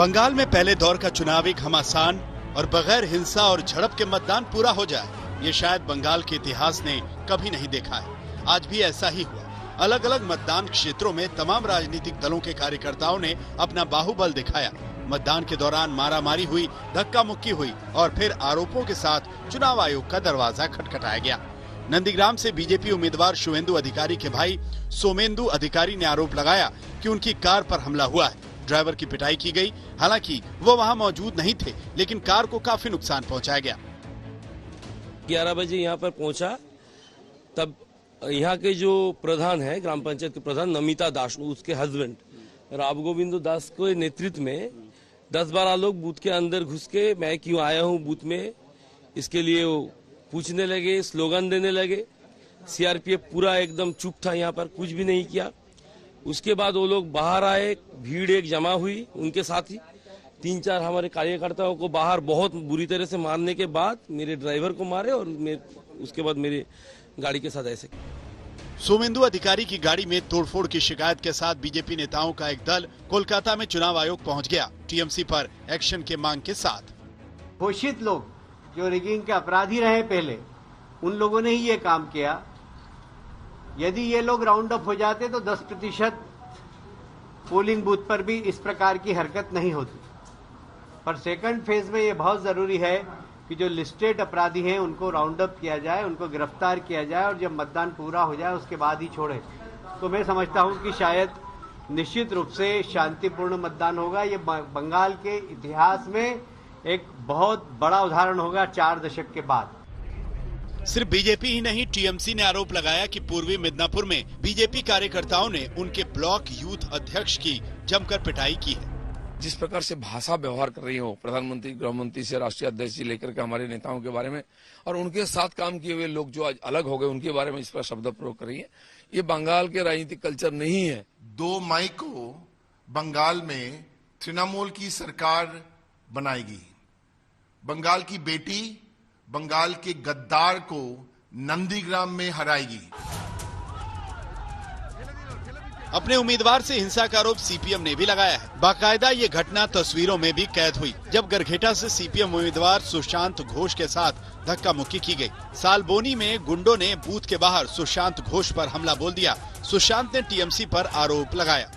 बंगाल में पहले दौर का चुनावी घमासान और बगैर हिंसा और झड़प के मतदान पूरा हो जाए, ये शायद बंगाल के इतिहास ने कभी नहीं देखा है। आज भी ऐसा ही हुआ। अलग अलग मतदान क्षेत्रों में तमाम राजनीतिक दलों के कार्यकर्ताओं ने अपना बाहुबल दिखाया। मतदान के दौरान मारामारी हुई, धक्का मुक्की हुई और फिर आरोपों के साथ चुनाव आयोग का दरवाजा खटखटाया गया। नंदीग्राम से बीजेपी उम्मीदवार शुवेंदु अधिकारी के भाई सोमेंदु अधिकारी ने आरोप लगाया कि उनकी कार पर हमला हुआ है। ड्राइवर की पिटाई की गई। हालांकि वो वहां मौजूद नहीं थे, लेकिन कार को काफी नुकसान पहुंचाया गया। 11 बजे यहाँ पर पहुंचा, तब यहाँ के जो प्रधान है, ग्राम पंचायत के प्रधान नमिता दास, उसके हस्बैंड राव गोविंद दास के नेतृत्व में 10-12 लोग बूथ के अंदर घुस के मैं क्यों आया हूँ बूथ में, इसके लिए वो पूछने लगे, स्लोगन देने लगे। सीआरपीएफ पूरा एकदम चुप था, यहाँ पर कुछ भी नहीं किया। उसके बाद वो लोग बाहर आए, भीड़ एक जमा हुई, उनके साथ ही 3-4 हमारे कार्यकर्ताओं को बाहर बहुत बुरी तरह से मारने के बाद मेरे ड्राइवर को मारे और उसके बाद मेरे गाड़ी के साथ ऐसे। सोमेंदु अधिकारी की गाड़ी में तोड़फोड़ की शिकायत के साथ बीजेपी नेताओं का एक दल कोलकाता में चुनाव आयोग पहुंच गया, टीएमसी पर एक्शन के मांग के साथ। घोषित लोग जो रिगिंग के अपराधी रहे पहले, उन लोगों ने ही ये काम किया। यदि ये लोग राउंड अप हो जाते तो 10% पोलिंग बूथ पर भी इस प्रकार की हरकत नहीं होती। पर सेकंड फेज में ये बहुत जरूरी है कि जो लिस्टेड अपराधी हैं उनको राउंड अप किया जाए, उनको गिरफ्तार किया जाए और जब मतदान पूरा हो जाए उसके बाद ही छोड़े। तो मैं समझता हूं कि शायद निश्चित रूप से शांतिपूर्ण मतदान होगा। ये बंगाल के इतिहास में एक बहुत बड़ा उदाहरण होगा 4 दशक के बाद। सिर्फ बीजेपी ही नहीं, टीएमसी ने आरोप लगाया कि पूर्वी मिदनापुर में बीजेपी कार्यकर्ताओं ने उनके ब्लॉक यूथ अध्यक्ष की जमकर पिटाई की है। जिस प्रकार से भाषा व्यवहार कर रही हो प्रधानमंत्री, गृह मंत्री से राष्ट्रीय अध्यक्ष से लेकर के हमारे नेताओं के बारे में, और उनके साथ काम किए हुए लोग जो आज अलग हो गए उनके बारे में इस पर शब्द प्रयोग कर रही है, ये बंगाल के राजनीतिक कल्चर नहीं है। 2 मई को बंगाल में तृणमूल की सरकार बनाएगी। बंगाल की बेटी बंगाल के गद्दार को नंदीग्राम में हराएगी। अपने उम्मीदवार से हिंसा का आरोप सीपीएम ने भी लगाया है। बाकायदा ये घटना तस्वीरों में भी कैद हुई, जब गरघेटा से सीपीएम उम्मीदवार सुशांत घोष के साथ धक्का मुक्की की गई। सालबोनी में गुंडों ने बूथ के बाहर सुशांत घोष पर हमला बोल दिया। सुशांत ने टीएमसी पर आरोप लगाया।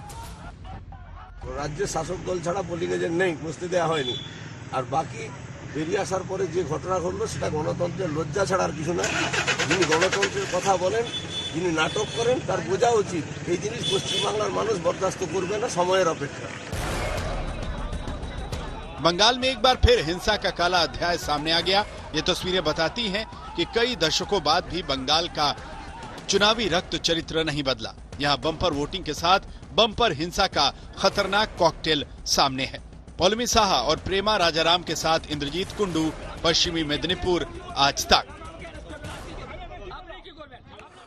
राज्य शासक दल छाड़ा पोलिंग एजेंट नहीं बसते देওয়া হয়নি, और बाकी বেরিয়ে আসার পরে যে ঘটনা ঘটলো সেটা গণতন্ত্রের লজ্জা ছাড়ার কিছু না। যিনি গণতন্ত্রের কথা বলেন, যিনি নাটক করেন, তার বোঝা উচিত এই জিনিস পশ্চিমবাংলার মানুষ বরদাস্ত করবে না, সময়ের অপেক্ষা। बंगाल में एक बार फिर हिंसा का काला अध्याय सामने आ गया। ये तस्वीरें बताती हैं कि कई दशकों बाद भी बंगाल का चुनावी रक्त चरित्र नहीं बदला। यहाँ बम्पर वोटिंग के साथ बम्पर हिंसा का खतरनाक कॉकटेल सामने है। पौलमी साहा और प्रेमा राजाराम के साथ इंद्रजीत कुंडू, पश्चिमी मेदिनीपुर, आज तक।